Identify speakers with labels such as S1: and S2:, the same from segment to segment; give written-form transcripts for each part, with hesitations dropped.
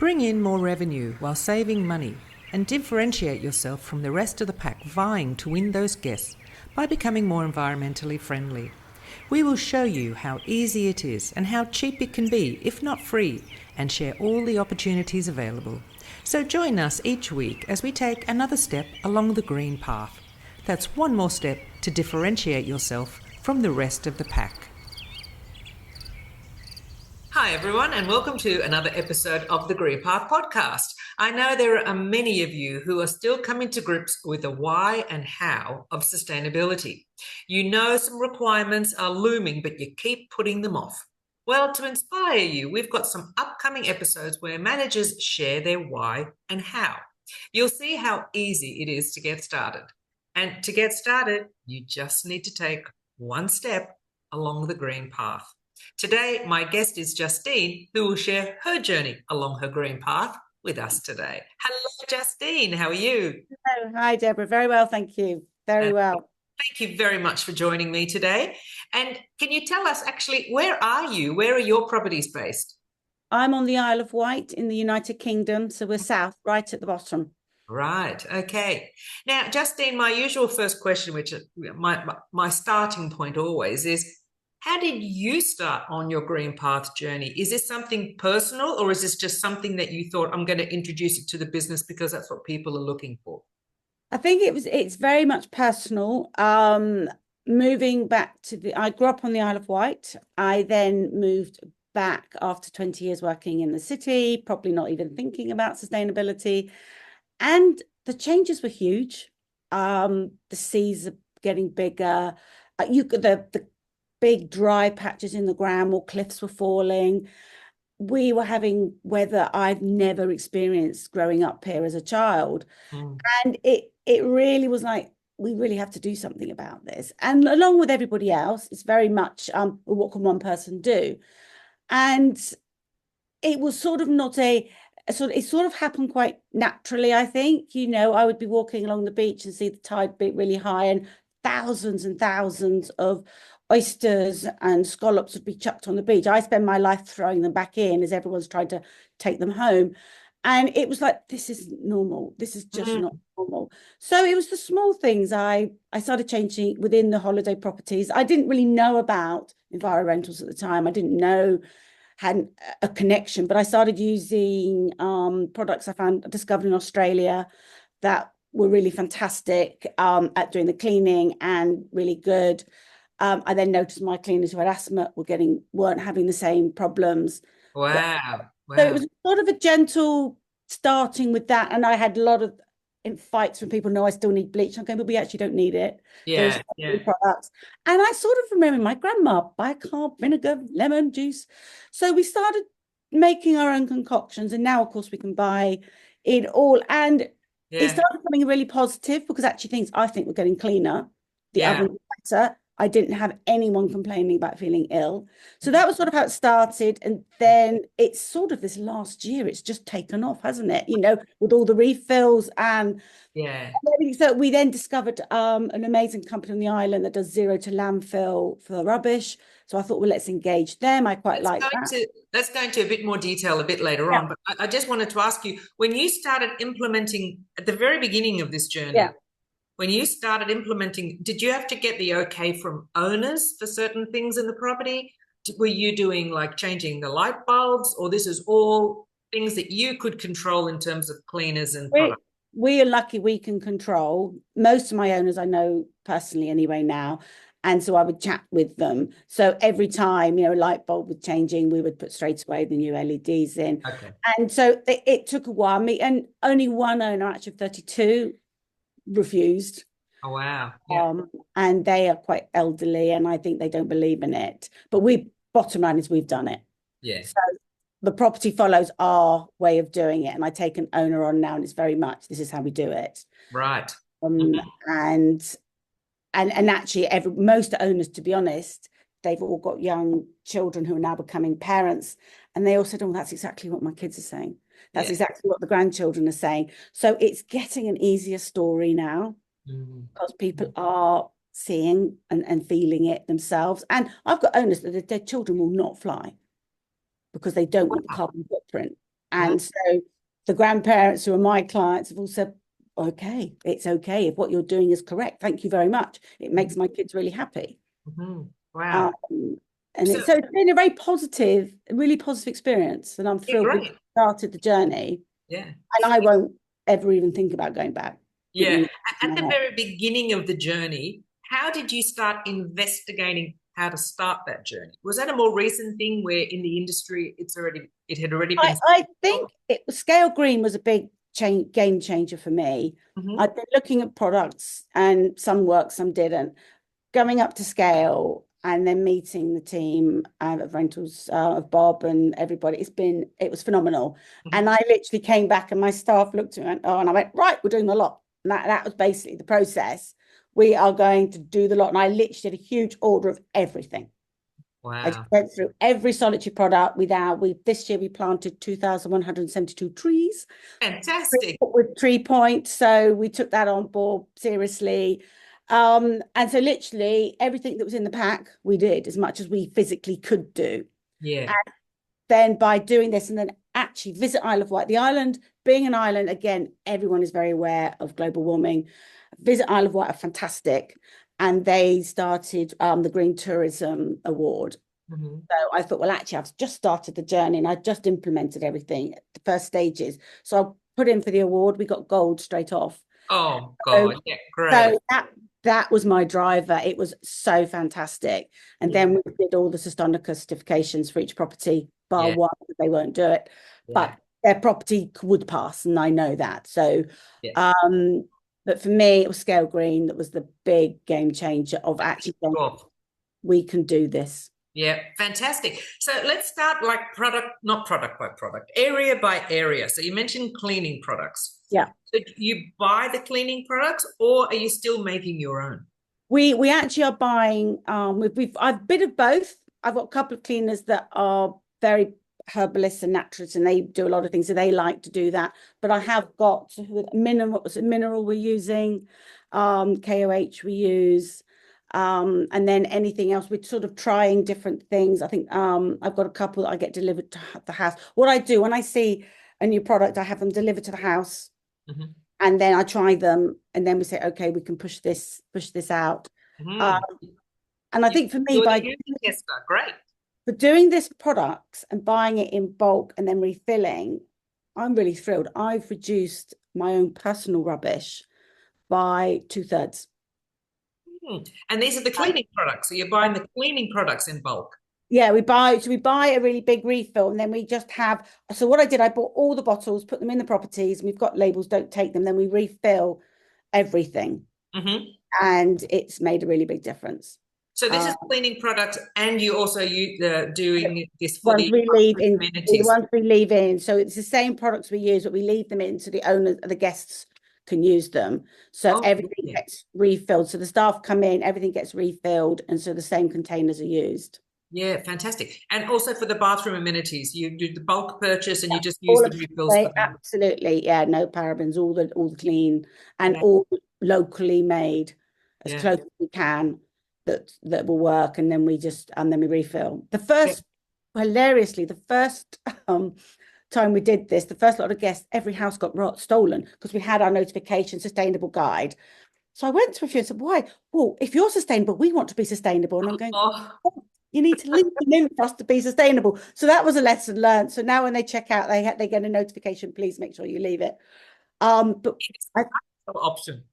S1: Bring in more revenue while saving money and differentiate yourself from the rest of the pack vying to win those guests by becoming more environmentally friendly. We will show you how easy it is and how cheap it can be, if not free, and share all the opportunities available. So join us each week as we take another step along the green path. That's one more step to differentiate yourself from the rest of the pack. Hi everyone, and welcome to another episode of the Green Path podcast. I know there are many of you who are still coming to grips with the why and how of sustainability. You know some requirements are looming, but you keep putting them off. Well, to inspire you, we've got some upcoming episodes where managers share their why and how. You'll see how easy it is to get started. And to get started, you just need to take one step along the green path. Today, my guest is Justine, who will share her journey along her green path with us today. Hello, Justine. How are you?
S2: Hello. Hi, Deborah. Very well, thank you. Very well.
S1: Thank you very much for joining me today. And can you tell us actually, where are you? Where are your properties based?
S2: I'm on the Isle of Wight in the United Kingdom, so we're south, right at the bottom.
S1: Right. Okay. Now, Justine, my usual first question, which is my starting point always is, how did you start on your green path journey? Is this something personal, or is this just something that you thought, I'm going to introduce it to the business because that's what people are looking for?
S2: I think it's very much personal. Moving back I grew up on the Isle of Wight. I then moved back after 20 years working in the city, probably not even thinking about sustainability. And the changes were huge. The seas are getting bigger. The big dry patches in the ground, more cliffs were falling. We were having weather I've never experienced growing up here as a child. And it really was like, we really have to do something about this. And along with everybody else, it's very much, what can one person do? And it was sort of not it sort of happened quite naturally, I think. I would be walking along the beach and see the tide be really high, and thousands of oysters and scallops would be chucked on the beach. I spend my life throwing them back in as everyone's trying to take them home. And it was like, this isn't normal. This is just not normal. So it was the small things. I started changing within the holiday properties. I didn't really know about environmentals at the time. I didn't know, had a connection, but I started using products discovered in Australia that were really fantastic at doing the cleaning and really good. I then noticed my cleaners who had asthma weren't having the same problems.
S1: Wow.
S2: So it was sort of a gentle starting with that. And I had a lot of fights when people know I still need bleach. I'm going, but we actually don't need it.
S1: Yeah.
S2: Products. And I sort of remember my grandma, bicarb, vinegar, lemon juice. So we started making our own concoctions. And now, of course, we can buy it all. And it started becoming really positive because actually I think we're getting cleaner. The oven was better. I didn't have anyone complaining about feeling ill. So that was sort of how it started. And then it's sort of this last year, it's just taken off, hasn't it? With all the refills and everything. So we then discovered an amazing company on the island that does zero to landfill for the rubbish. So I thought, well, let's engage them. I quite like that.
S1: Let's go into a bit more detail a bit later on. But I just wanted to ask you, when you started implementing at the very beginning of this journey, when you started implementing, did you have to get the okay from owners for certain things in the property? Were you doing like changing the light bulbs, or this is all things that you could control in terms of cleaners and products?
S2: We are lucky we can control. Most of my owners I know personally anyway now. And so I would chat with them. So every time, a light bulb was changing, we would put straight away the new LEDs in.
S1: Okay.
S2: And so it took a while. And only one owner, actually 32, refused.
S1: Oh, wow.
S2: And they are quite elderly, and I think they don't believe in it. But bottom line is we've done it.
S1: Yeah.
S2: So the property follows our way of doing it. And I take an owner on now, and it's very much, this is how we do it.
S1: Right.
S2: And actually most owners, to be honest, they've all got young children who are now becoming parents. And they all said, oh, that's exactly what my kids are saying. That's exactly what the grandchildren are saying. So it's getting an easier story now because people are seeing and feeling it themselves. And I've got owners that their children will not fly because they don't want the carbon footprint. And so the grandparents who are my clients have all said, okay, it's okay if what you're doing is correct. Thank you very much. It makes my kids really happy.
S1: Wow.
S2: And
S1: So,
S2: it's been a very positive, really positive experience. And I'm thrilled we
S1: great.
S2: started the journey.
S1: Yeah.
S2: And I won't ever even think about going back.
S1: Yeah. At the very beginning of the journey, how did you start investigating how to start that journey? Was that a more recent thing where in the industry it had already been?
S2: I think Scale Green was a big game changer for me. I've been looking at products and some worked, some didn't. Going up to Scale and then meeting the team of rentals of Bob and everybody, it was phenomenal. And I literally came back and my staff looked at me and I went, right, we're doing the lot. And that was basically the process. We are going to do the lot. And I literally did a huge order of everything. I just
S1: Wow.
S2: went through every solitary product this year we planted 2,172 trees.
S1: Fantastic.
S2: With Tree Point. So we took that on board seriously. And so literally everything that was in the pack, we did as much as we physically could do.
S1: Yeah.
S2: And then by doing this and then actually visit Isle of Wight, the island, being an island, again, everyone is very aware of global warming. Visit Isle of Wight are fantastic. And they started the Green Tourism Award. So I thought, well, actually, I've just started the journey and I just implemented everything, the first stages. So I put in for the award. We got gold straight off.
S1: Oh
S2: So,
S1: God, yeah, great.
S2: that was my driver. It was so fantastic. And then we did all the Sustainability certifications for each property, bar one, they won't do it. But their property would pass, and I know that. So, but for me, it was Scale Green that was the big game changer of actually saying, we can do this.
S1: Yeah, fantastic. So let's start like not product by product, area by area. So you mentioned cleaning products.
S2: Yeah.
S1: So you buy the cleaning products or are you still making your own?
S2: We actually are buying, I've a bit of both. I've got a couple of cleaners that are very herbalists and naturalists and they do a lot of things, so they like to do that. But I have got mineral we're using, KOH we use. And then anything else, we're sort of trying different things. I think I've got a couple that I get delivered to the house. What I do when I see a new product, I have them delivered to the house, and then I try them, and then we say, okay, we can push this out. And I think for me, for doing this product and buying it in bulk and then refilling, I'm really thrilled. I've reduced my own personal rubbish by 2/3.
S1: And these are the cleaning products. So you're buying the cleaning products in bulk.
S2: Yeah, we buy a really big refill and then we just have, so what I did, I bought all the bottles, put them in the properties, and we've got labels, don't take them, then we refill everything. And it's made a really big difference.
S1: So this is cleaning products, and you also doing this for the
S2: amenities. The ones we leave in. So it's the same products we use, but we leave them in so the owners, the guests can use them. So everything gets refilled. So the staff come in, everything gets refilled, and so the same containers are used.
S1: Yeah, fantastic. And also for the bathroom amenities, you do the bulk purchase and you just use the refills.
S2: Absolutely, yeah, no parabens, all the clean and all locally made as close as we can. That will work, and then we refill. Hilariously, the first time we did this, the first lot of guests, every house got stolen because we had our notification sustainable guide. So I went to a few and said, why? Well, if you're sustainable, we want to be sustainable. And I'm going, you need to leave them in for us to be sustainable. So that was a lesson learned. So now when they check out, they get a notification, please make sure you leave it. But
S1: option.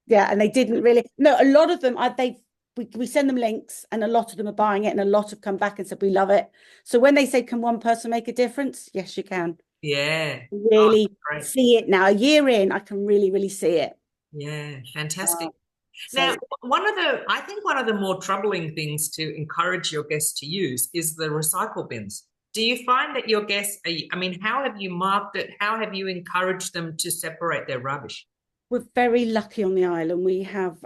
S2: Yeah, and they didn't really. No, a lot of them, we send them links and a lot of them are buying it and a lot have come back and said, we love it. So when they say, can one person make a difference? Yes, you can.
S1: Yeah.
S2: Really see it now. A year in, I can really, really see it.
S1: Yeah, fantastic. Now, I think one of the more troubling things to encourage your guests to use is the recycle bins. Do you find that your guests, how have you marked it? How have you encouraged them to separate their rubbish?
S2: We're very lucky on the island. We have,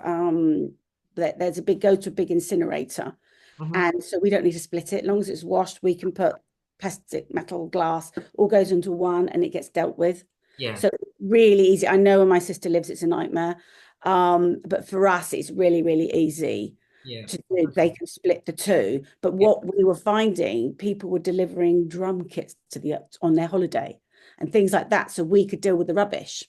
S2: there's a big incinerator. And so we don't need to split it. As long as it's washed, we can put plastic, metal, glass, all goes into one and it gets dealt with.
S1: Yeah.
S2: So really easy. I know where my sister lives, it's a nightmare. But for us, it's really, really easy to do. They can split the two. But what we were finding, people were delivering drum kits on their holiday. and things like that, so we could deal with the rubbish,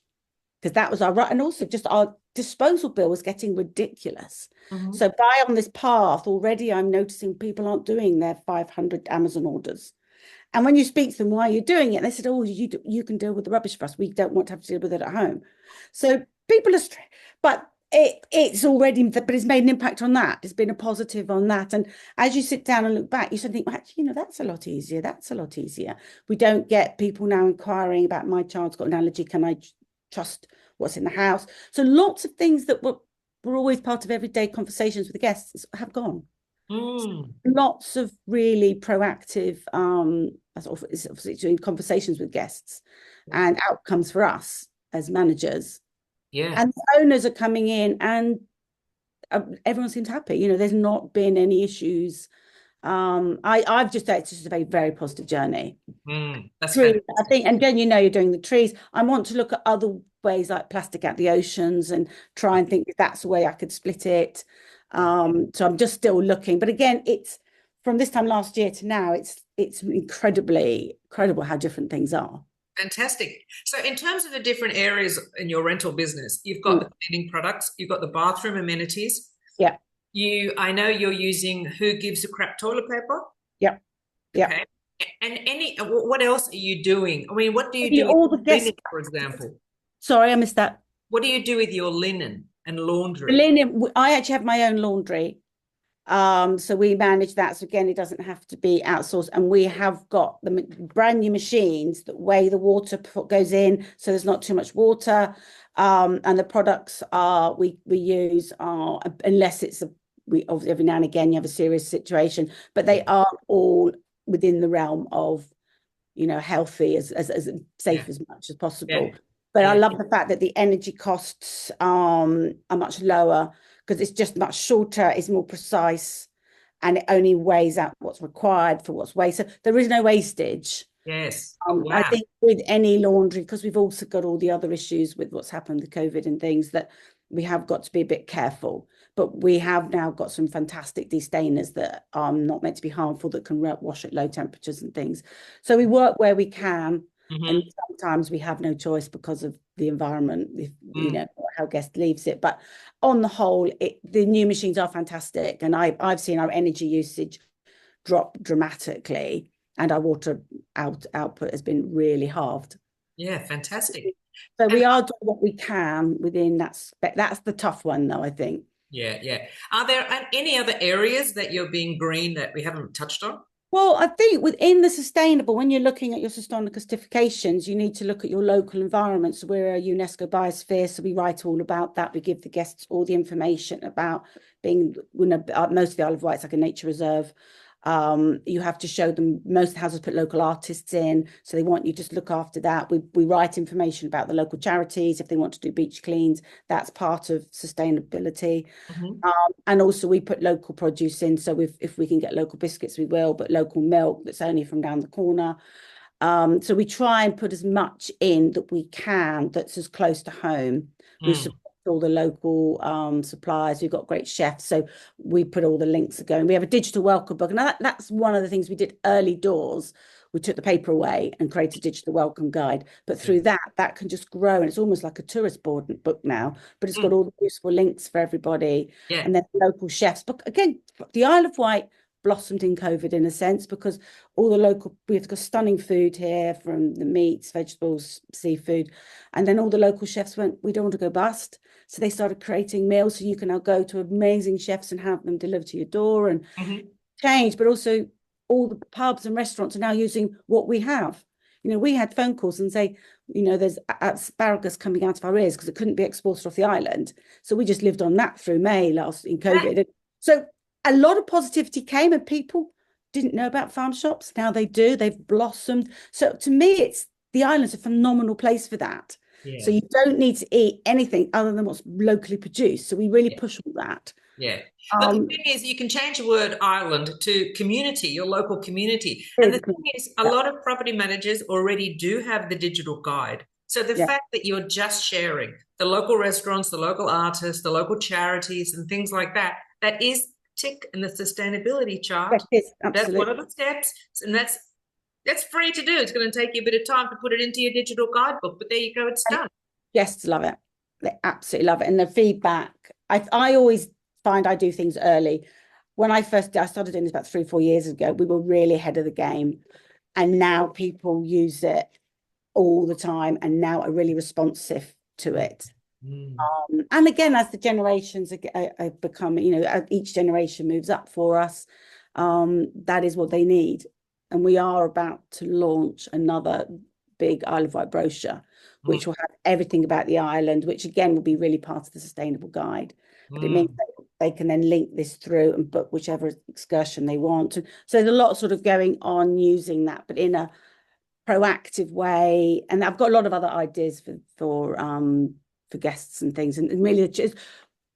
S2: because that was our right. And also just our disposal bill was getting ridiculous.
S1: Mm-hmm.
S2: So by on this path already, I'm noticing people aren't doing their 500 Amazon orders. And when you speak to them, why are you doing it? They said, oh, you can deal with the rubbish for us. We don't want to have to deal with it at home. So people are, but it's already, but it's made an impact on that. It's been a positive on that. And as you sit down and look back, you sort of think, well, actually, that's a lot easier. That's a lot easier. We don't get people now inquiring about, my child's got an allergy. Can I trust what's in the house? So lots of things that were always part of everyday conversations with the guests have gone.
S1: Mm.
S2: Lots of really proactive obviously doing conversations with guests and outcomes for us as managers.
S1: Yeah.
S2: And the owners are coming in, and everyone seems happy. There's not been any issues. I've just it's just a very, very positive journey.
S1: That's
S2: Trees,
S1: fantastic.
S2: I think, and then you're doing the trees. I want to look at other ways like plastic out the oceans and try and think if that's the way I could split it. So I'm just still looking. But again, it's from this time last year to now, it's incredibly incredible how different things are.
S1: Fantastic. So in terms of the different areas in your rental business, you've got the cleaning products, you've got the bathroom amenities.
S2: Yeah.
S1: I know you're using Who Gives a Crap toilet paper.
S2: Yeah. Yeah.
S1: Okay. And what else are you doing? I mean, what do you do
S2: All the
S1: with
S2: guests.
S1: linen, for example?
S2: Sorry, I missed that.
S1: What do you do with your linen and laundry?
S2: Linen, I actually have my own laundry. So we manage that. So again, it doesn't have to be outsourced. And we have got the brand new machines that weigh the water goes in, so there's not too much water. And the products we use are, unless it's we obviously every now and again you have a serious situation, but they are all within the realm of healthy, as safe as much as possible. But I love the fact that the energy costs are much lower, because it's just much shorter, it's more precise, and it only weighs out what's required for what's wasted. So there is no wastage.
S1: Yes.
S2: I think with any laundry, because we've also got all the other issues with what's happened with COVID and things, that we have got to be a bit careful. But we have now got some fantastic destainers that are not meant to be harmful, that can wash at low temperatures and things. So we work where we can. And sometimes we have no choice because of the environment, if how guest leaves it. But on the whole, the new machines are fantastic, and I've seen our energy usage drop dramatically, and our water output has been really halved.
S1: Yeah, fantastic.
S2: So we are doing what we can within that spec. That's the tough one, though, I think.
S1: Yeah. Are there any other areas that you're being green that we haven't touched on?
S2: Well, I think within the sustainable, when you're looking at your sustainable certifications, you need to look at your local environment. So we're a UNESCO biosphere, so we write all about that. We give the guests all the information about being, most of the Isle of Wight is like a nature reserve. You have to show them, most houses put local artists in, so they want you to look after that. We write information about the local charities if they want to do beach cleans. That's part of sustainability. And also we put local produce in, so if we can get local biscuits we will, but local milk that's only from down the corner. So we try and put as much in that we can that's as close to home. We support all the local suppliers. We've got great chefs, so we put all the links going. We have a digital welcome book, and that's one of the things we did early doors. We took the paper away and created a digital welcome guide, but through that can just grow, and it's almost like a tourist board book now, but it's got all the useful links for everybody. And then local chefs. But again, the Isle of Wight blossomed in COVID in a sense, because all the local, we've got stunning food here, from the meats, vegetables, seafood, and then all the local chefs went, we don't want to go bust, so they started creating meals, so you can now go to amazing chefs and have them delivered to your door and change. But also all the pubs and restaurants are now using what we have. We had phone calls and say, there's asparagus coming out of our ears because it couldn't be exported off the island, so we just lived on that through May in COVID. So a lot of positivity came, and people didn't know about farm shops. Now they do. They've blossomed. So to me, the island's a phenomenal place for that. So you don't need to eat anything other than what's locally produced. So we really push all that.
S1: But the thing is, you can change the word island to community, your local community. And the thing is, a lot of property managers already do have the digital guide. So the fact that you're just sharing the local restaurants, the local artists, the local charities and things like that, that is tick in the sustainability chart.
S2: Yes,
S1: that's one of the steps, and that's That's free to do. It's going to take you a bit of time to put it into your digital guidebook, but there you go, it's
S2: And
S1: done.
S2: guests love it. They absolutely love it. And the feedback, I always find I do things early. When I started doing this about 3 or 4 years ago, we were really ahead of the game. And now people use it all the time and now are really responsive to it.
S1: Mm.
S2: And again, as the generations are becoming, each generation moves up for us, that is what they need. And we are about to launch another big Isle of Wight brochure,
S1: Mm.
S2: which will have everything about the island, which again will be really part of the sustainable guide. But it means
S1: Mm.
S2: they can then link this through and book whichever excursion they want. So there's a lot sort of going on using that, but in a proactive way. And I've got a lot of other ideas for guests and things. And really,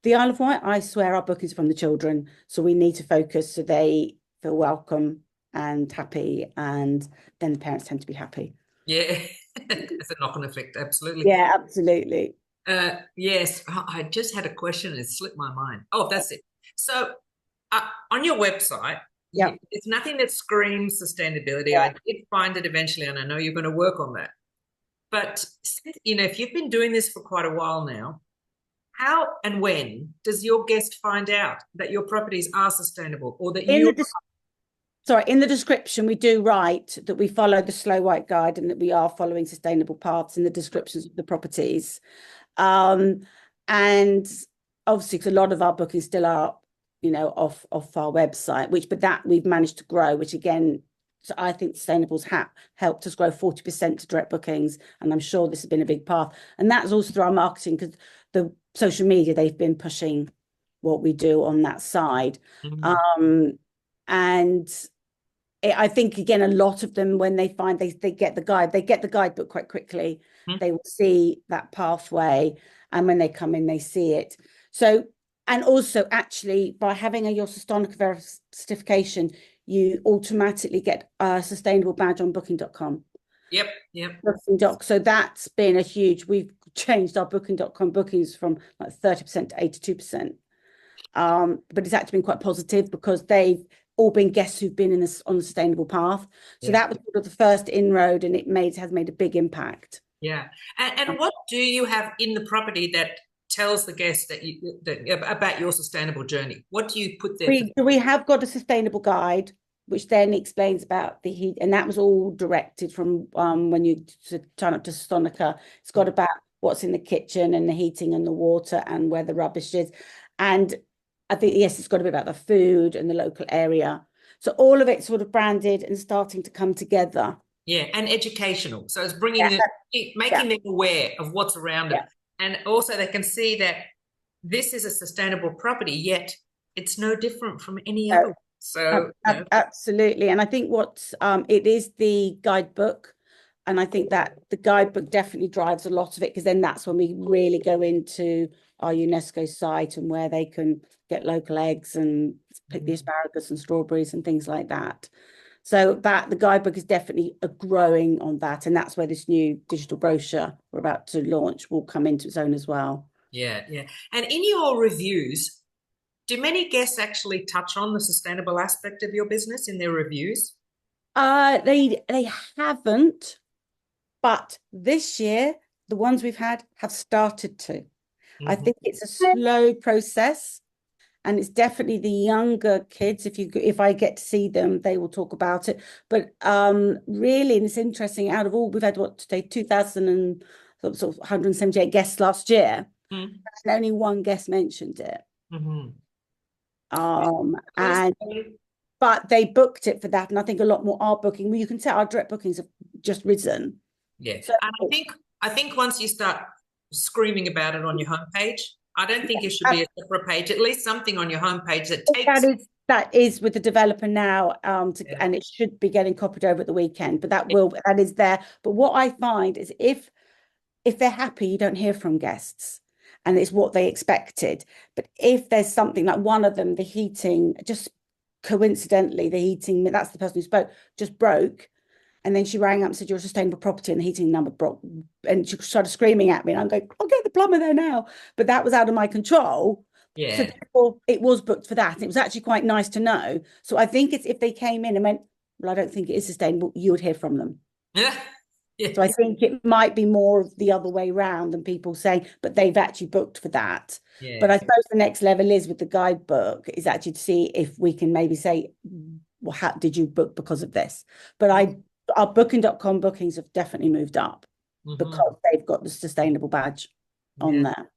S2: the Isle of Wight, I swear, our bookings from the children. So we need to focus so they feel welcome and happy, and then the parents tend to be happy.
S1: Yeah, it's a knock-on effect, absolutely.
S2: Yeah, absolutely.
S1: Yes, I just had a question. It slipped my mind. Oh, that's it. So, on your website,
S2: Yeah.
S1: it's nothing that screams sustainability.
S2: Yeah.
S1: I did find it eventually, and I know you're going to work on that. But if you've been doing this for quite a while now, how and when does your guest find out that your properties are sustainable or that
S2: In
S1: you?
S2: the Sorry, in the description, we do write that we follow the Slow White Guide and that we are following sustainable paths in the descriptions of the properties. Um, and obviously, because a lot of our bookings still are, off our website, but that we've managed to grow, which again, so I think sustainables have helped us grow 40% to direct bookings. And I'm sure this has been a big path. And that's also through our marketing, because the social media, they've been pushing what we do on that side.
S1: Mm.
S2: And I think again, a lot of them, when they find they get the guidebook quite quickly.
S1: Mm.
S2: They will see that pathway, and when they come in, they see it. So, and also actually by having your Sustainable certification, you automatically get a sustainable badge on booking.com.
S1: Yep, yep.
S2: So that's been we've changed our booking.com bookings from like 30% to 82%. But it's actually been quite positive because they've all been guests who've been on the sustainable path. So
S1: Yeah.
S2: that was sort of the first inroad, and has made a big impact.
S1: Yeah. And what do you have in the property that tells the guest about your sustainable journey? What do you put there for
S2: We have got a sustainable guide, which then explains about the heat, and that was all directed from when you turn up to Stonica. It's got about what's in the kitchen and the heating and the water and where the rubbish is. And I think, yes, it's got a bit about the food and the local area. So all of it's sort of branded and starting to come together.
S1: Yeah, and educational. So it's
S2: Yeah, yeah,
S1: making them aware of what's around it.
S2: yeah.
S1: And also they can see that this is a sustainable property, yet it's no different from any other one. So,
S2: Absolutely. And I think it is the guidebook. And I think that the guidebook definitely drives a lot of it, because then that's when we really go into our UNESCO site and where they can get local eggs and pick the asparagus and strawberries and things like that. So that the guidebook is definitely growing on that. And that's where this new digital brochure we're about to launch will come into its own as well.
S1: yeah, yeah. And in your reviews, do many guests actually touch on the sustainable aspect of your business in their reviews?
S2: They haven't, but this year the ones we've had have started to. I think it's a slow process, and it's definitely the younger kids. If I get to see them, they will talk about it. But really, and it's interesting. Out of all, we've had what today, 2,000 and sort of 178 guests last year,
S1: Mm-hmm.
S2: and only one guest mentioned it.
S1: Mm-hmm.
S2: And but they booked it for that, and I think a lot more are booking. Well, you can tell our direct bookings have just risen.
S1: Yeah,
S2: So
S1: and I think once you start screaming about it on your homepage, I don't think it should be a separate page. At least something on your homepage that takes.
S2: that is with the developer now, and it should be getting copied over at the weekend. But that is there. But what I find is if they're happy, you don't hear from guests, and it's what they expected. But if there's something like one of them, the heating, just coincidentally, that's the person who spoke, just broke. And then she rang up and said, "You're a sustainable property," and the heating number broke. And she started screaming at me. And I'm going, "I'll get the plumber there now." But that was out of my control. So
S1: Yeah.
S2: therefore, it was booked for that. And it was actually quite nice to know. So I think it's if they came in and went, well, I don't think it is sustainable, you would hear from them.
S1: Yeah.
S2: So I
S1: Yes.
S2: think it might be more of the other way round than people saying, but they've actually booked for that. But I
S1: Yes.
S2: suppose the next level is with the guidebook is actually to see if we can maybe say, well, how did you book because of this? But our booking.com bookings have definitely moved up
S1: Mm-hmm.
S2: because they've got the sustainable badge on
S1: Yeah.
S2: there.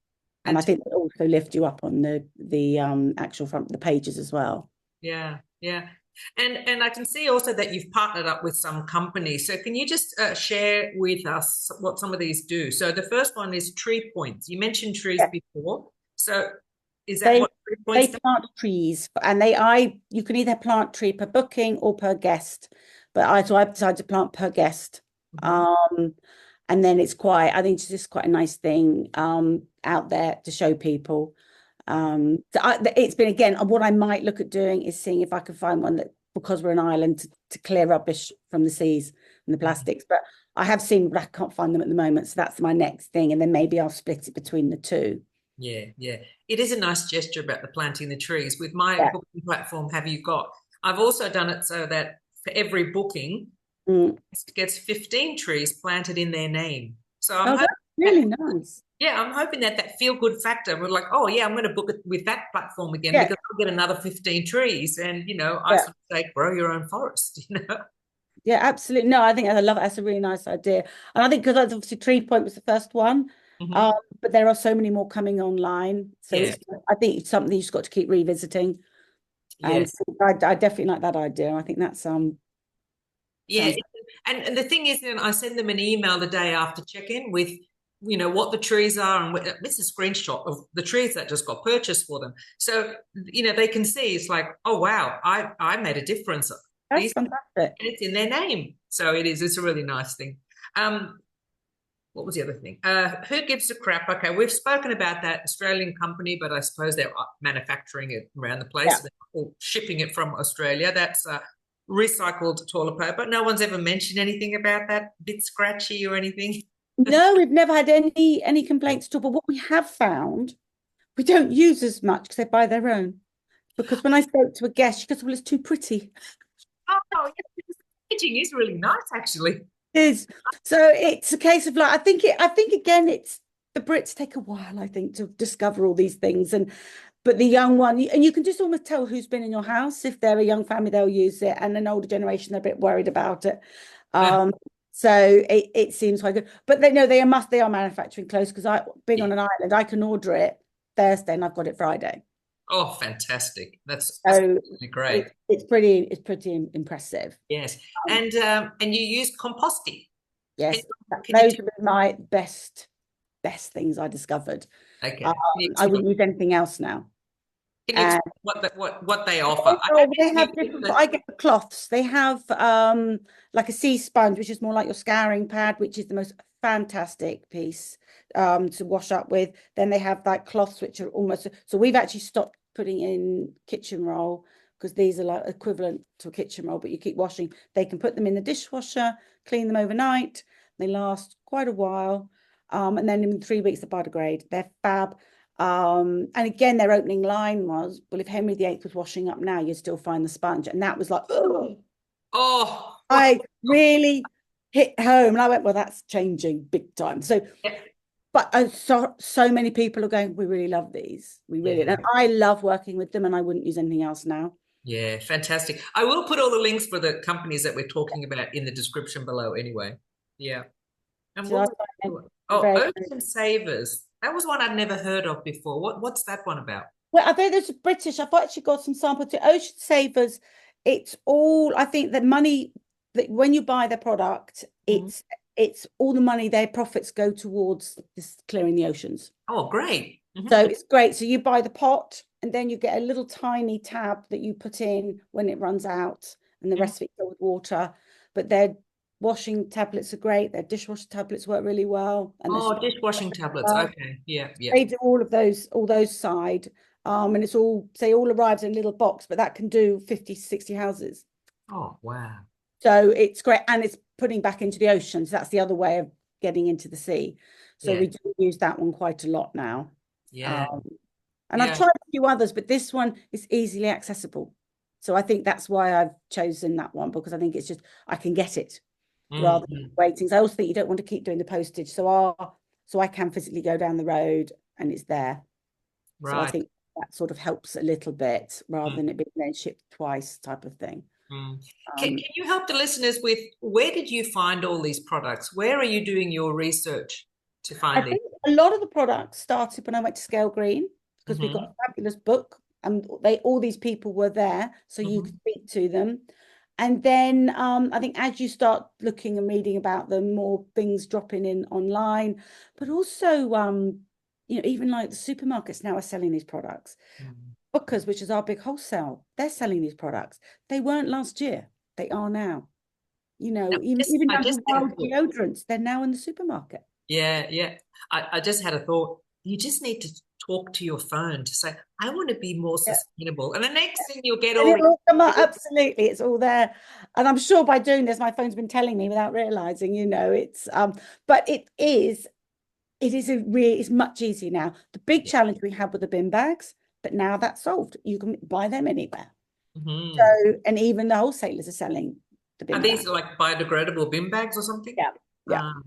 S2: And I
S1: And
S2: think they also lift you up on the actual front the pages as well.
S1: yeah, yeah. And I can see also that you've partnered up with some companies. So can you just share with us what some of these do? So the first one is Tree Points. You mentioned trees
S2: Yeah.
S1: before. So is that
S2: They
S1: what Tree
S2: they
S1: Points do?
S2: plant trees and you can either plant tree per booking or per guest. But I've decided to plant per guest.
S1: Mhm.
S2: Um and then I think it's just quite a nice thing out there to show people. It's been again what I might look at doing is seeing if I can find one that because we're an island to clear rubbish from the seas and the
S1: Mhm.
S2: plastics. But I have seen, but I can't find them at the moment. So that's my next thing. And then maybe I'll split it between the two.
S1: Yeah, yeah. It is a nice gesture about the planting the trees. With my
S2: Yeah.
S1: booking platform, Have You Got? I've also done it so that for every booking,
S2: Mm.
S1: it gets 15 trees planted in their name. So I'm
S2: Oh,
S1: hoping
S2: that's
S1: that
S2: really nice.
S1: yeah, I'm hoping that that feel good factor. We're like, oh yeah, I'm going to book it with that platform again
S2: Yeah,
S1: because I'll get another 15 trees. And I
S2: yeah,
S1: sort of say, grow your own forest.
S2: yeah, absolutely. No, I think I love it. That's a really nice idea. And I think because obviously Tree Point was the first one,
S1: Hmm.
S2: but there are so many more coming online. So
S1: Yeah,
S2: I think it's something you've just got to keep revisiting.
S1: yeah,
S2: And so I definitely like that idea. I think that's
S1: yeah.
S2: sounds
S1: And the thing is, then I send them an email the day after check-in with, what the trees are, and it's a screenshot of the trees that just got purchased for them. So, they can see it's like, oh wow, I made a difference.
S2: that's
S1: These
S2: fantastic.
S1: it's in their name, so it's a really nice thing. What was the other thing? Who gives a crap? Okay, we've spoken about that Australian company, but I suppose they're manufacturing it around the
S2: Yeah.
S1: place or shipping it from Australia. That's recycled toilet paper. No one's ever mentioned anything about that bit scratchy or anything.
S2: No, we've never had any complaints at all. But what we have found, we don't use as much because they buy their own. Because when I spoke to a guest, she goes, "Well, it's too pretty."
S1: Oh, yeah, the packaging is really nice, actually.
S2: Is so it's a case of like I think again it's the Brits take a while I think to discover all these things but the young one and you can just almost tell who's been in your house if they're a young family they'll use it and an older generation they're a bit worried about it
S1: Yeah,
S2: um so it seems quite good but they are manufacturing clothes because I being
S1: yeah.
S2: on an island I can order it Thursday and I've got it Friday
S1: Oh, fantastic. That's
S2: so
S1: absolutely great.
S2: it's pretty impressive.
S1: Yes. And you use composting. Can,
S2: Yes,
S1: can you
S2: those are my best things I discovered.
S1: okay. Can you
S2: I
S1: explain,
S2: wouldn't use anything else now.
S1: can you
S2: And
S1: explain what they offer? I don't
S2: they
S1: think
S2: have
S1: you use
S2: different. I get the cloths. They have like a sea sponge, which is more like your scouring pad, which is the most fantastic piece to wash up with. Then they have like cloths, which are almost. So we've actually stopped putting in kitchen roll because these are like equivalent to a kitchen roll, but you keep washing. They can put them in the dishwasher, clean them overnight. They last quite a while. And then in 3 weeks, they're biodegrade. They're fab. And again, their opening line was, well, if Henry VIII was washing up now, you'd still find the sponge. And that was like, oh,
S1: Oh,
S2: I really hit home. And I went, well, that's changing big time. So,
S1: yeah,
S2: but so many people are going, we really love these. We really,
S1: yeah,
S2: and I love working with them and I wouldn't use anything else now.
S1: yeah, fantastic. I will put all the links for the companies that we're talking about in the description below anyway. Yeah. And
S2: So
S1: what
S2: I
S1: was the
S2: find
S1: other one?
S2: them
S1: Oh,
S2: very,
S1: Ocean Savers. That was one I'd never heard of before. What's that one about?
S2: well, I think there's a British. I've actually got some sample to Ocean Savers. It's all, I think the money that when you buy their product,
S1: Mhm.
S2: it's all the money, their profits go towards this clearing the oceans.
S1: Oh, great.
S2: So it's great. So you buy the pot and then you get a little tiny tab that you put in when it runs out and the
S1: Mhm.
S2: rest of it go with water. But their washing tablets are great. Their dishwasher tablets work really well. And their
S1: Oh,
S2: sponge
S1: dishwashing tablets.
S2: well.
S1: Okay. Yeah, yeah.
S2: They do all those side. And it's all say all arrives in a little box, but that can do 50 to 60 houses.
S1: Oh, wow.
S2: So it's great. And it's putting back into the ocean. So that's the other way of getting into the sea. So
S1: Yeah,
S2: we do use that one quite a lot now.
S1: yeah,
S2: Um, and I've
S1: yeah.
S2: tried a few others, but this one is easily accessible. So I think that's why I've chosen that one, because I think it's just, I can get it rather than
S1: Mm-hmm.
S2: waiting. So I also think you don't want to keep doing the postage. So I can physically go down the road and it's there. So I
S1: Right.
S2: think that sort of helps a little bit rather
S1: Mm.
S2: than it being then shipped twice type of thing.
S1: Mm.
S2: Um,
S1: Can you help the listeners with where did you find all these products? Where are you doing your research to
S2: I
S1: find these?
S2: think a lot of the products started when I went to Scale Green, because we got
S1: Mm-hmm.
S2: a fabulous book and all these people were there, so you
S1: Mm-hmm.
S2: could speak to them. And then I think as you start looking and reading about them, more things dropping in online, but also even like the supermarkets now are selling these products.
S1: Mm.
S2: Booker's, which is our big wholesale, they're selling these products. They weren't last year, they are now. Even
S1: I
S2: down
S1: just
S2: to
S1: had a
S2: wild
S1: thought.
S2: deodorants, they're now in the supermarket.
S1: Yeah, yeah. I just had a thought. You just need to talk to your phone to say, I want to be more
S2: Yeah.
S1: sustainable. And the next thing you'll get
S2: And
S1: all
S2: it'll all come up,
S1: these.
S2: absolutely. It's all there. And I'm sure by doing this, my phone's been telling me without realizing, it's but it's much easier now. The big
S1: Yeah.
S2: challenge we had with the bin bags, but now that's solved. You can buy them anywhere.
S1: Mm-hmm.
S2: So, and even the wholesalers are selling the
S1: Are
S2: bin
S1: these
S2: bags.
S1: like biodegradable bin bags or something?
S2: Yeah. Yeah.
S1: Um,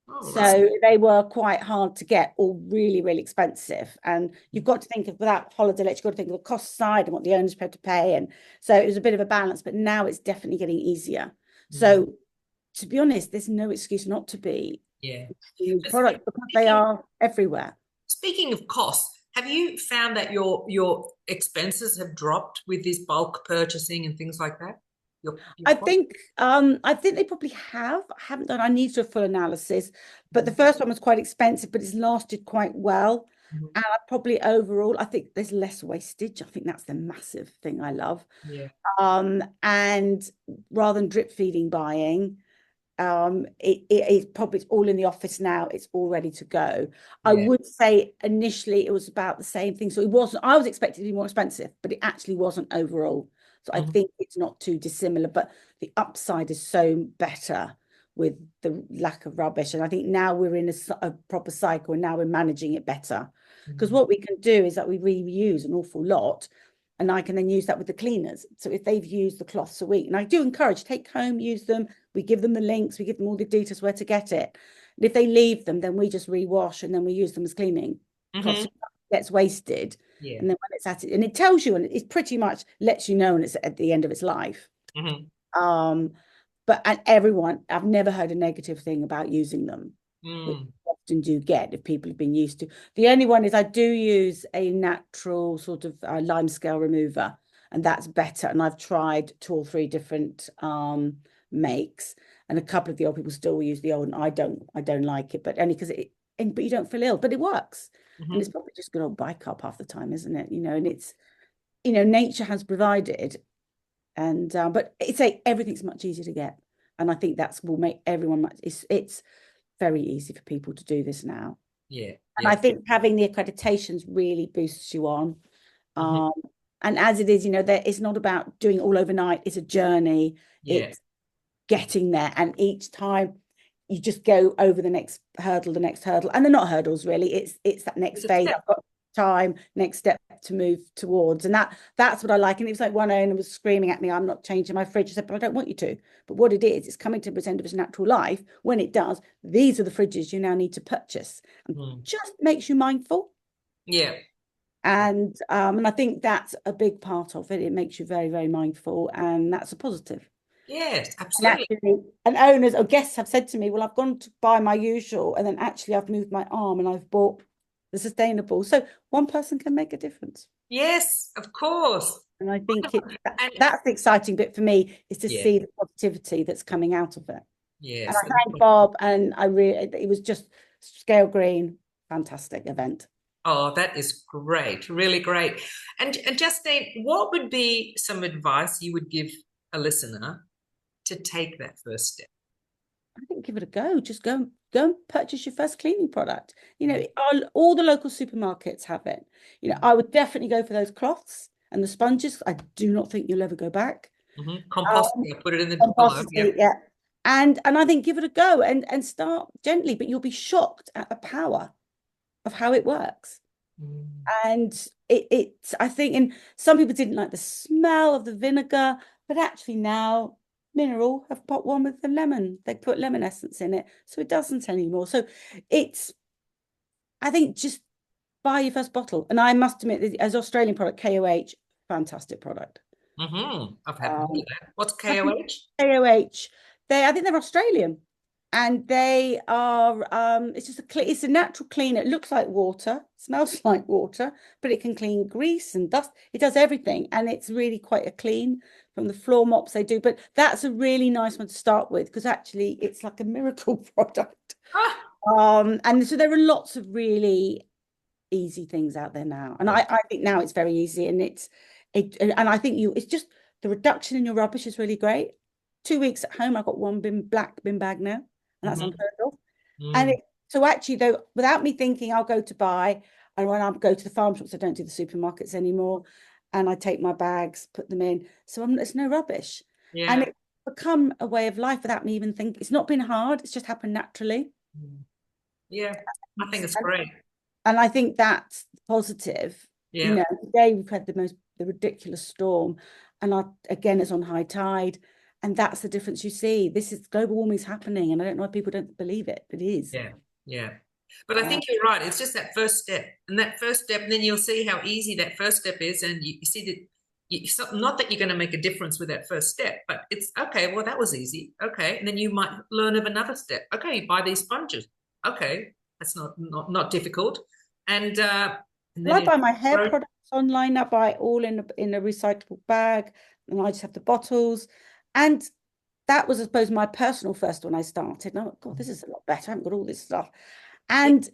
S1: oh, right.
S2: So they were quite hard to get, or really, really expensive. And you've got to think of without holiday let, you've got to think of the cost side and what the owners had to pay. And so it was a bit of a balance, but now it's definitely getting easier.
S1: Mm,
S2: So to be honest, there's no excuse not to be
S1: yeah.
S2: in these
S1: But
S2: products because they are everywhere.
S1: speaking of costs, have you found that your expenses have dropped with this bulk purchasing and things like that? Your cost?
S2: I think they probably have. I haven't done, I need to do a full analysis, but the
S1: Mhm,
S2: first one was quite expensive, but it's lasted quite well.
S1: mhm.
S2: And I probably overall, I think there's less wastage. I think that's the massive thing I love.
S1: Yeah.
S2: And rather than drip feeding buying, it's probably all in the office now. It's all ready to go. I
S1: Yeah.
S2: would say initially it was about the same thing. So it wasn't, I was expecting it to be more expensive, but it actually wasn't overall. So I
S1: Mhm,
S2: think it's not too dissimilar, but the upside is so better with the lack of rubbish. And I think now we're in a proper cycle and now we're managing it better. Because
S1: mhm,
S2: what we can do is that we reuse an awful lot, and I can then use that with the cleaners. So if they've used the cloths a week, and I do encourage, take home, use them. We give them the links, we give them all the details where to get it. And if they leave them, then we just rewash and then we use them as cleaning cloths.
S1: mhm.
S2: So it gets wasted.
S1: Yeah.
S2: And then when it's at it, and it tells you, and it pretty much lets you know when it's at the end of its life.
S1: Mhm,
S2: Um, but and everyone, I've never heard a negative thing about using them, which
S1: mm.
S2: I often do get if people have been used to. The only one is I do use a natural sort of lime scale remover, and that's better. And I've tried two or three different makes, and a couple of the old people still use the old, and I don't like it, but only because but you don't feel ill, but it works. And it's
S1: Mhm.
S2: probably just good old bicarb half the time, isn't it? And it's, nature has provided, and but it's everything's much easier to get, and I think that's will make everyone much. It's very easy for people to do this now,
S1: Yeah.
S2: and I
S1: Yeah.
S2: think having the accreditations really boosts you on.
S1: Mhm.
S2: Um, and as it is, that it's not about doing it all overnight. It's a journey.
S1: Yeah.
S2: It's getting there, and each time you just go over the next hurdle, and they're not hurdles really. It's that next
S1: It's a
S2: phase.
S1: step.
S2: I've got time, next step to move towards, and that's what I like. And it was like one owner was screaming at me, "I'm not changing my fridge." I said, "But I don't want you to." But what it is, it's coming to the end of its natural life. When it does, these are the fridges you now need to purchase, and
S1: Mm.
S2: just makes you mindful.
S1: Yeah.
S2: And I think that's a big part of it. It makes you very, very mindful, and that's a positive.
S1: Yes,
S2: And
S1: absolutely.
S2: actually, and owners or guests have said to me, "Well, I've gone to buy my usual, and then actually I've moved my arm and I've bought the sustainable." So one person can make a difference.
S1: Yes, of course.
S2: And I think
S1: And
S2: that's the exciting bit for me, is to
S1: yeah,
S2: see the positivity that's coming out of it. And
S1: yes.
S2: I thank Bob, and it was just scale green, fantastic event.
S1: Oh, that is great. Really great. And Justine, what would be some advice you would give a listener to take that first step?
S2: I think give it a go. Just go and purchase your first cleaning product. All the local supermarkets have it. I would definitely go for those cloths and the sponges. I do not think you'll ever go back.
S1: Compost,
S2: Um,
S1: yeah, put it in the below.
S2: Composite,
S1: Yep.
S2: yeah. And I think give it a go and start gently, but you'll be shocked at the power of how it works.
S1: Mm.
S2: And it's I think, and some people didn't like the smell of the vinegar, but actually now Mineral have put one with the lemon. They put lemon essence in it, so it doesn't anymore. So it's, I think, just buy your first bottle. And I must admit, as Australian product, KOH, fantastic product.
S1: I've had
S2: Um,
S1: that. What's KOH?
S2: KOH, I think they're Australian, and they are. It's just it's a natural cleaner. It looks like water, smells like water, but it can clean grease and dust. It does everything, and it's really quite a clean from the floor mops they do. But that's a really nice one to start with because actually it's like a miracle product.
S1: Ah,
S2: And so there are lots of really easy things out there now. And
S1: yeah.
S2: I think now it's very easy, and and I think it's just the reduction in your rubbish is really great. 2 weeks at home, I've got one black bin bag now, and that's
S1: Mhm.
S2: unheard of. And
S1: Mm,
S2: so actually, though, without me thinking, I'll go to buy, and when I go to the farm shops, I don't do the supermarkets anymore, and I take my bags, put them in, so there's no rubbish, and
S1: yeah.
S2: it's become a way of life without me even thinking. It's not been hard; it's just happened naturally.
S1: Mm. Yeah, I think it's great.
S2: And I think that's positive. You
S1: Yeah,
S2: know, today we've had the ridiculous storm, and again it's on high tide, and that's the difference you see. This is global warming is happening, and I don't know why people don't believe it, but it is.
S1: yeah, yeah. But I
S2: Uh,
S1: think you're right. It's just that first step, and that first step, and then you'll see how easy that first step is, and you see that. Not that you're going to make a difference with that first step, but it's okay. Well, that was easy. Okay, and then you might learn of another step. Okay, you buy these sponges. Okay, that's not difficult, and uh, and
S2: well,
S1: then
S2: I
S1: it
S2: buy my hair
S1: grows.
S2: products online. I buy it all in a recyclable bag, and I just have the bottles. And that was, I suppose, my personal first when I started. And I went, God, this is a lot better. I haven't got all this stuff. And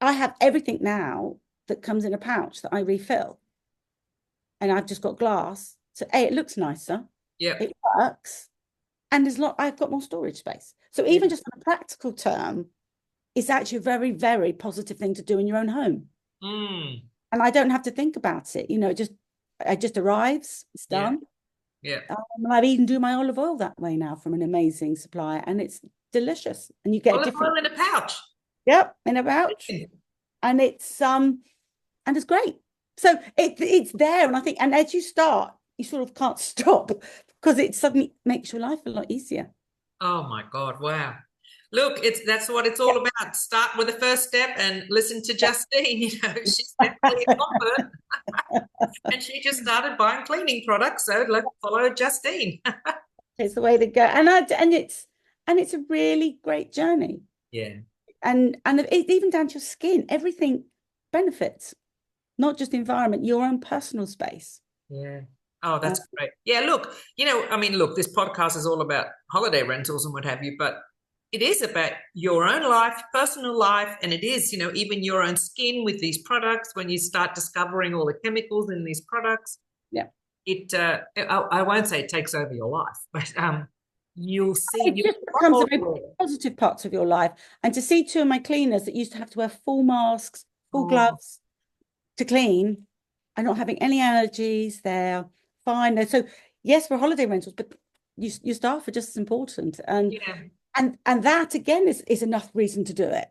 S2: I have everything now that comes in a pouch that I refill. And I've just got glass. So A, it looks nicer,
S1: Yeah,
S2: it works, and I've got more storage space. So
S1: yeah.
S2: even just on a practical term, it's actually a very, very positive thing to do in your own home.
S1: Mm,
S2: And I don't have to think about it. It just arrives, it's
S1: yeah,
S2: done.
S1: yeah.
S2: And I've even do my olive oil that way now from an amazing supplier, and it's delicious. And you get a
S1: Olive
S2: different,
S1: oil in a pouch.
S2: yep, in a pouch, and it's great. So it's there, and I think, and as you start, you sort of can't stop because it suddenly makes your life a lot easier.
S1: Oh my God, wow. Look, that's what it's all
S2: Yep.
S1: about. Start with the first step and listen to Justine. She's definitely a convert and she just started buying cleaning products. So let's follow Justine.
S2: It's the way to go, and it's a really great journey,
S1: Yeah,
S2: and it's even down to your skin. Everything benefits, not just the environment, your own personal space.
S1: yeah. Oh,
S2: Uh,
S1: that's great. Yeah, look, I mean, look, this podcast is all about holiday rentals and what have you, but it is about your own life, personal life, and it is, even your own skin with these products when you start discovering all the chemicals in these products.
S2: yeah.
S1: I won't say it takes over your life, but you'll see
S2: It
S1: you
S2: just
S1: a lot
S2: becomes a
S1: more
S2: very
S1: aware.
S2: positive parts of your life. And to see two of my cleaners that used to have to wear full masks, full
S1: Oh,
S2: gloves to clean, are not having any allergies. They're fine. So yes, for holiday rentals, but your staff are just as important. And
S1: yeah.
S2: and that again is enough reason to do it.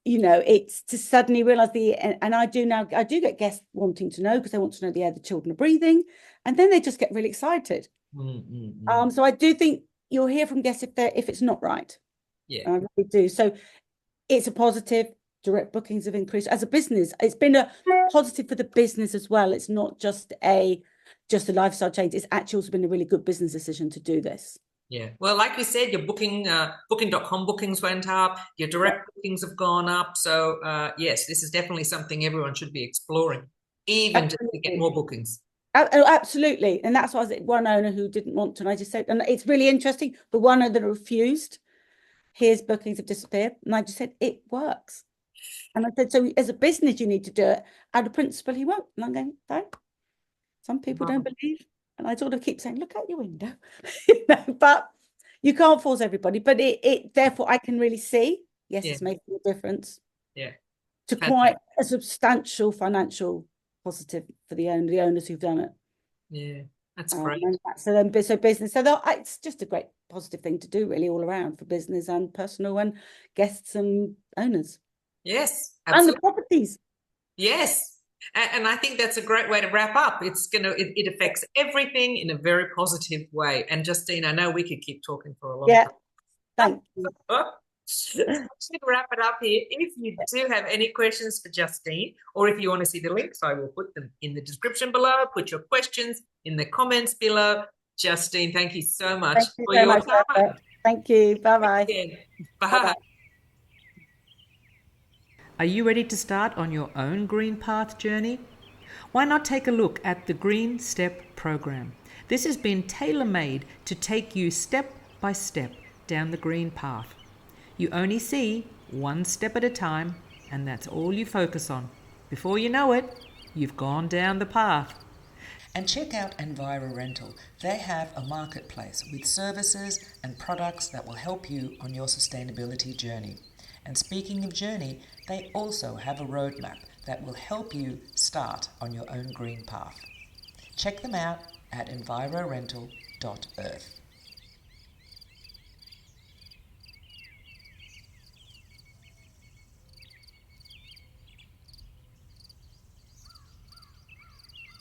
S2: It's to suddenly realize and I do get guests wanting to know because they want to know the air the children are breathing, and then they just get really excited.
S1: Mm, mm, mm.
S2: So I do think you'll hear from guests if it's not right.
S1: Yeah,
S2: I really do. So it's a positive. Direct bookings have increased as a business. It's been a positive for the business as well. It's not just a lifestyle change. It's actually also been a really good business decision to do this.
S1: yeah. Well, like you said, your booking.com bookings went up, your
S2: Yeah,
S1: direct bookings have gone up. So, yes, this is definitely something everyone should be exploring, even just to get
S2: absolutely.
S1: more bookings.
S2: Oh, absolutely. And that's why I was one owner who didn't want to. And I just said, and it's really interesting. The one owner that refused, his bookings have disappeared. And I just said, it works. And I said, so as a business, you need to do it. Out of principle, he won't. And I'm going, no, some people don't
S1: Wow.
S2: believe. And I sort of keep saying, look out your window. But you can't force everybody. But it therefore I can really see, yes,
S1: Yeah,
S2: it's making a difference
S1: yeah.
S2: to quite
S1: Fantastic.
S2: a substantial financial positive for the owners who've done it.
S1: Yeah, that's great.
S2: So business. It's just a great positive thing to do, really, all around for business and personal and guests and owners
S1: Yes,
S2: and the
S1: absolutely.
S2: properties.
S1: Yes. And I think that's a great way to wrap up. It affects everything in a very positive way. And Justine, I know we could keep talking for a long
S2: Yeah,
S1: time.
S2: thank you.
S1: So I should wrap it up here. If you do have any questions for Justine, or if you want to see the links, I will put them in the description below. Put your questions in the comments below. Justine, thank you so much
S2: Thank you
S1: for
S2: so
S1: your
S2: much,
S1: time.
S2: Barbara. Thank you. Bye-bye.
S1: Again. Bye.
S2: Bye-bye.
S1: Are you ready to start on your own Green Path journey? Why not take a look at the Green Step program? This has been tailor-made to take you step by step down the green path. You only see one step at a time, and that's all you focus on. Before you know it, you've gone down the path. And check out Enviro Rental. They have a marketplace with services and products that will help you on your sustainability journey. And speaking of journey, they also have a roadmap that will help you start on your own green path. Check them out at envirorental.earth.